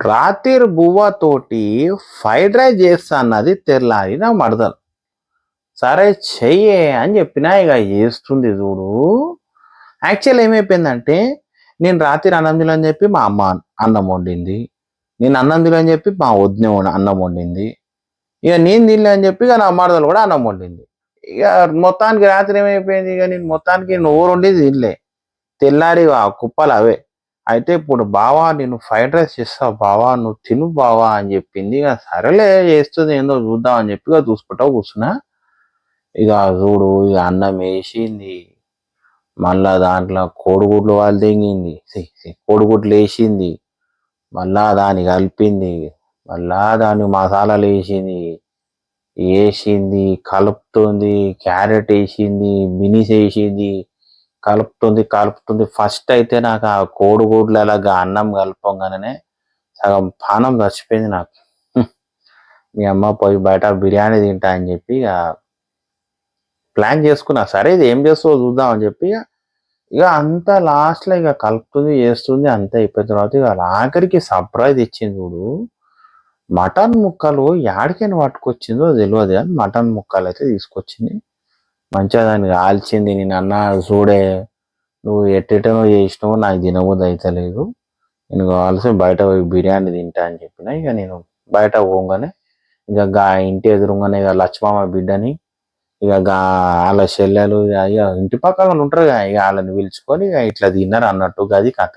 రాత్రి బువ్వతోటి fried rice చేస్తా అన్నది తెల్లారి నా మరదలు. సరే చెయ్యే అని చెప్పినా ఇక చేస్తుంది చూడు. యాక్చువల్ ఏమైపోయిందంటే నేను రాత్రి అన్నం తినని చెప్పి మా అమ్మ అన్నం వండింది. నేను అన్నం తినని చెప్పి మా వదిన అన్నం వండింది. ఇక నేను తినలే అని చెప్పి ఇక నా మరదలు కూడా అన్నం వండింది. ఇక మొత్తానికి రాత్రి ఏమైపోయింది, ఇక నేను మొత్తానికి నువ్వు వండేది తినలే. తెల్లారి ఆ కుప్పలు అవే. అయితే ఇప్పుడు బావా నేను ఫ్రైడ్ రైస్ చేస్తావు బావా, నువ్వు తిను బావా అని చెప్పింది. ఇక సరేలే చేస్తుంది ఏందో చూద్దాం అని చెప్పి ఇక చూసుకుంటా కూర్చున్నా. ఇక చూడు ఇక అన్నం వేసింది, మళ్ళా దాంట్లో కోడిగుడ్లు వాళ్ళు తెంగింది, కోడిగుడ్లు వేసింది, మళ్ళా దాన్ని కలిపింది, మళ్ళా దాన్ని మసాలాలు వేసింది కలుపుతుంది, క్యారెట్ వేసింది, బినీస్ వేసింది, కలుపుతుంది. ఫస్ట్ అయితే నాకు ఆ కోడిగుడ్లు అలాగా అన్నం కలపంగానే సగం పానం చచ్చిపోయింది నాకు. మీ అమ్మ పోయి బయట బిర్యానీ తింటా అని చెప్పి ఇక ప్లాన్ చేసుకున్నా. సరే ఇది ఏం చేస్తావో చూద్దాం అని చెప్పి ఇక అంతా లాస్ట్లో ఇక కలుపుతుంది చేస్తుంది అంతా అయిపోయిన తర్వాత ఇక ఆఖరికి సర్ప్రైజ్ ఇచ్చింది చూడు. మటన్ ముక్కలు యాడికైనా పట్టుకొచ్చిందో తెలియదు కానీ మటన్ ముక్కలు అయితే తీసుకొచ్చింది. మంచిగా దాన్ని కాల్చింది. నేను అన్నా చూడే నువ్వు ఎట్టెటనో చేసినావు నాకు తినబుద్ధి అయితే లేదు, నేను కావాల్సి బయట పోయి బిర్యానీ తింటా అని చెప్పిన. ఇక నేను బయట పోగానే ఇక ఇంటి ఎదురుగానే ఇక లక్ష్మమ్మ బిడ్డని ఇక వాళ్ళ చెల్లెలు ఇక ఇంటి పక్కన ఉంటారు ఇక వాళ్ళని పిలుచుకొని ఇక ఇట్లా తిన్నారు అన్నట్టు. అది కథ.